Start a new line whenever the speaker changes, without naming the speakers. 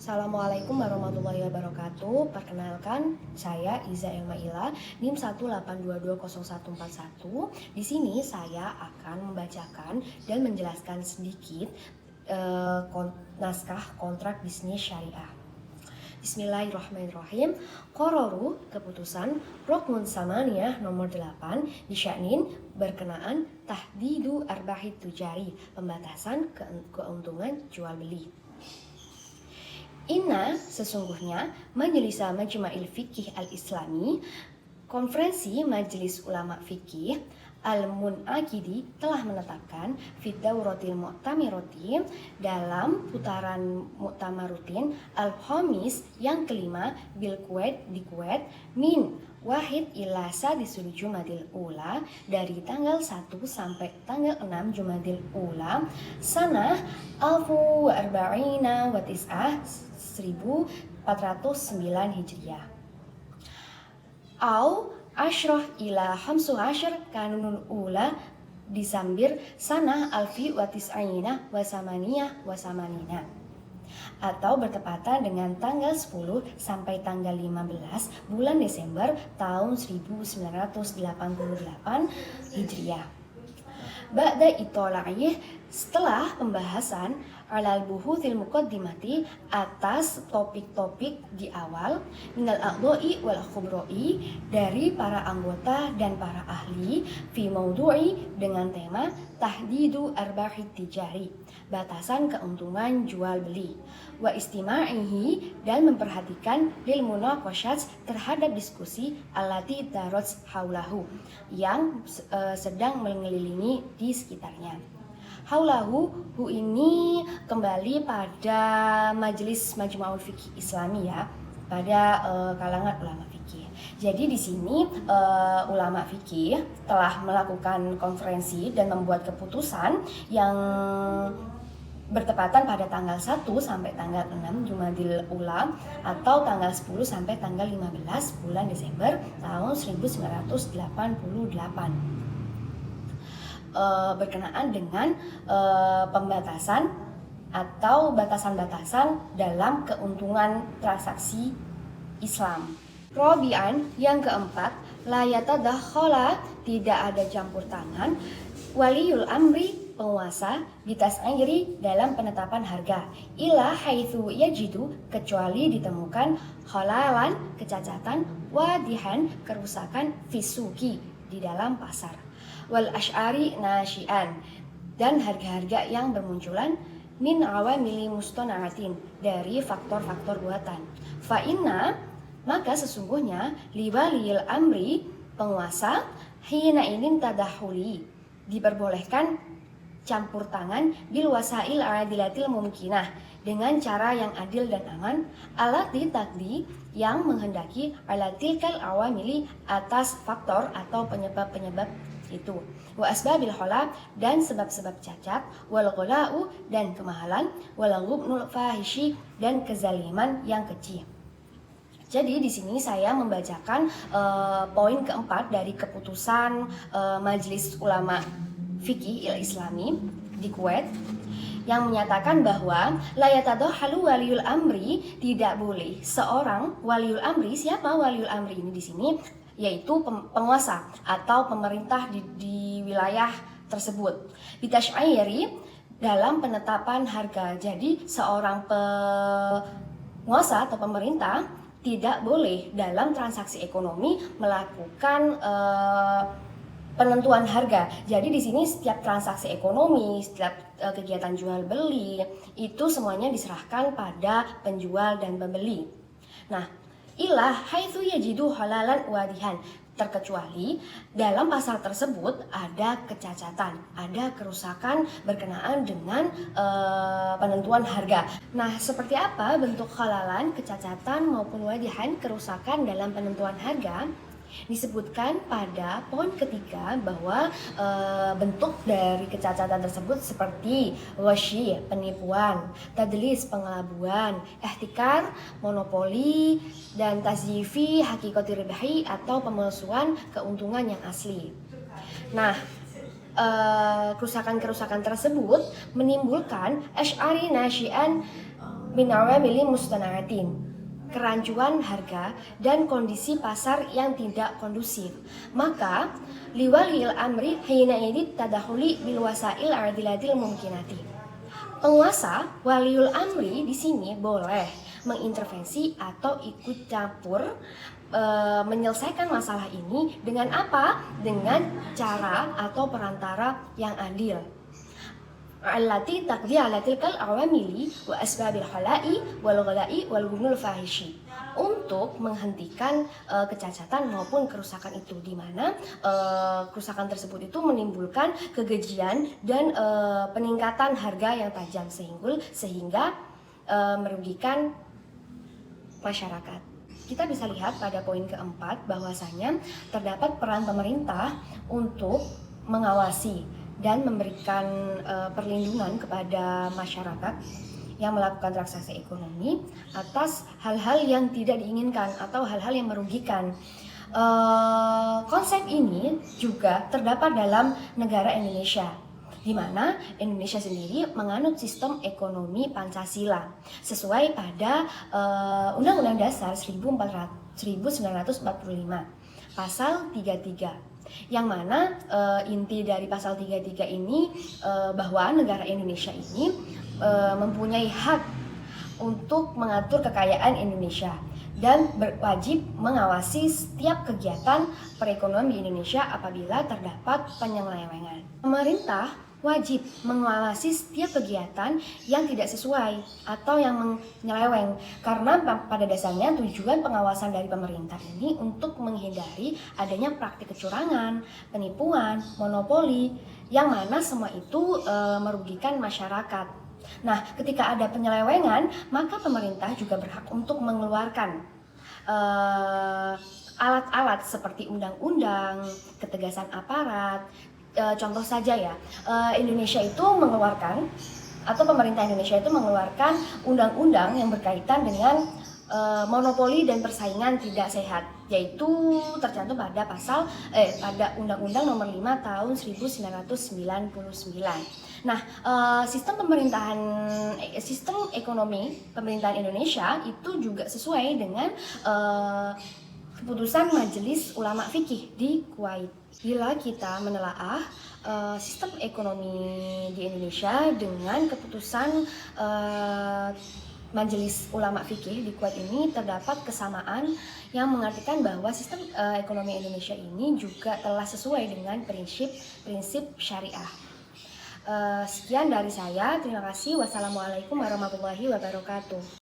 Assalamualaikum warahmatullahi wabarakatuh. Perkenalkan, saya Iza Elmaila, NIM 1822041. Di sini saya akan membacakan dan menjelaskan sedikit naskah kontrak bisnis syariah. Bismillahirrahmanirrahim. Qororu, keputusan Rukmun Samaniyah nomor 8 disya'nin berkenaan tahdidu arbahit tujari, pembatasan keuntungan jual beli. Inna, sesungguhnya Majelisa Majma'il Fiqih Al-Islami, konferensi Majelis Ulama Fikih Al-Mun'aqidi telah menetapkan Fiddauratil Mu'tamirati, dalam putaran muktamar rutin Al-Khamis yang kelima bil Kuwait, di Kuwait, min wahid ila sadisul Jumadil Ula, dari tanggal 1 sampai tanggal 6 Jumadil Ula, sanah alfu wa arba'ina wa tis'ah 1409 Hijriah. Au ashrah ila hamsu asyar kanunul ula disambir sanah alfi wa tis'aina wa samanina, atau bertepatan dengan tanggal 10 sampai tanggal 15 bulan Desember tahun 1988 Hijriah. Ba'da itola'ih, setelah pembahasan alal buhuthil muqaddimati, atas topik-topik di awal, minal a'dha'i wal khubro'i, dari para anggota dan para ahli, fi maudu'i, dengan tema tahdidu arbahit tijari, batasan keuntungan jual beli, wa istima'ihi, dan memperhatikan lil munaqasyat, terhadap diskusi allati darot haulahu, yang sedang mengelilingi di sekitarnya. Haulahu, hu ini kembali pada Majelis Majma'ul Fiqih Islami ya, pada kalangan ulama fikih. Jadi di sini ulama fikih telah melakukan konferensi dan membuat keputusan yang bertepatan pada tanggal 1 sampai tanggal 6 Jumadil Ula, atau tanggal 10 sampai tanggal 15 bulan Desember tahun 1988. Berkenaan dengan pembatasan atau batasan-batasan dalam keuntungan transaksi Islam. Robian, yang keempat, la yatadakhala, tidak ada campur tangan, waliyul amri, penguasa, bitas'iri, dalam penetapan harga, ila haitsu yajidu, kecuali ditemukan khalalan, kecacatan, wadihan, kerusakan, fisuki, di dalam pasar, wal asy'ari nasyian, dan harga-harga yang bermunculan, min awamili mustona'atin, dari faktor-faktor buatan. Fa inna, maka sesungguhnya, liwaliyil amri, penguasa, hina inin tadahuli, diperbolehkan campur tangan bil wasail adilatil mumkinah, dengan cara yang adil dan aman, alati takdi, yang menghendaki alatilkal awamili, atas faktor atau penyebab-penyebab itu, wa asbabil khala, dan sebab-sebab cacat, wal ghala'u, dan kemahalan, wal ghubnul fahishi, dan kezaliman yang keji. Jadi di sini saya membacakan poin keempat dari keputusan Majelis Ulama Fikih Islami di Kuwait, yang menyatakan bahwa la yatadakhalu waliyul amri, tidak boleh seorang waliul amri. Siapa waliul amri ini di sini? Yaitu penguasa atau pemerintah di wilayah tersebut. Bitasyairi, dalam penetapan harga. Jadi seorang penguasa atau pemerintah tidak boleh dalam transaksi ekonomi melakukan penentuan harga. Jadi di sini setiap transaksi ekonomi, setiap kegiatan jual beli, itu semuanya diserahkan pada penjual dan pembeli. Nah, ilah haitsu yajidu halalan wadihan, terkecuali dalam pasar tersebut ada kecacatan, ada kerusakan berkenaan dengan penentuan harga. Nah, seperti apa bentuk halalan, kecacatan maupun wadihan, kerusakan dalam penentuan harga? Disebutkan pada poin ketiga bahwa bentuk dari kecacatan tersebut seperti washi, penipuan, tadlis, pengelabuan, ihtikar, monopoli, dan tazyifi, hakikati ribahi, atau pemalsuan keuntungan yang asli. Nah, kerusakan-kerusakan tersebut menimbulkan asy'ari nasyian min awamili mustana'atin, kerancuan harga dan kondisi pasar yang tidak kondusif. Maka liwalil amri hina idit tadahuli bil wasail ardilatil mumkinati. Penguasa waliul amri di sini boleh mengintervensi atau ikut campur menyelesaikan masalah ini dengan apa? Dengan cara atau perantara yang adil. Allati taqdi ala tilkal awamili wa asbabil khala'i wal ghala'i wal gunul fahishi, untuk menghentikan kecacatan maupun kerusakan itu, di mana kerusakan tersebut itu menimbulkan kegejian dan peningkatan harga yang tajam sehingga merugikan masyarakat. Kita bisa lihat pada poin keempat bahwasanya terdapat peran pemerintah untuk mengawasi dan memberikan perlindungan kepada masyarakat yang melakukan transaksi ekonomi atas hal-hal yang tidak diinginkan atau hal-hal yang merugikan. Konsep ini juga terdapat dalam negara Indonesia, di mana Indonesia sendiri menganut sistem ekonomi Pancasila sesuai pada Undang-Undang Dasar 1945 pasal 33, yang mana inti dari pasal 33 ini bahwa negara Indonesia ini mempunyai hak untuk mengatur kekayaan Indonesia dan berwajib mengawasi setiap kegiatan perekonomian di Indonesia apabila terdapat penyelewengan. Pemerintah wajib mengawasi setiap kegiatan yang tidak sesuai atau yang menyeleweng, karena pada dasarnya tujuan pengawasan dari pemerintah ini untuk menghindari adanya praktik kecurangan, penipuan, monopoli, yang mana semua itu merugikan masyarakat. Nah, ketika ada penyelewengan, maka pemerintah juga berhak untuk mengeluarkan alat-alat seperti undang-undang, ketegasan aparat. Contoh saja ya, Indonesia itu mengeluarkan, atau pemerintah Indonesia itu mengeluarkan undang-undang yang berkaitan dengan monopoli dan persaingan tidak sehat, yaitu tercantum pada pada Undang-Undang Nomor 5 Tahun 1999. Nah, sistem ekonomi pemerintahan Indonesia itu juga sesuai dengan keputusan Majelis Ulama Fikih di Kuwait. Bila kita menelaah sistem ekonomi di Indonesia dengan keputusan Majelis Ulama Fikih di Kuwait ini, terdapat kesamaan yang mengartikan bahwa sistem ekonomi Indonesia ini juga telah sesuai dengan prinsip syariah. Sekian dari saya, terima kasih. Wassalamualaikum warahmatullahi wabarakatuh.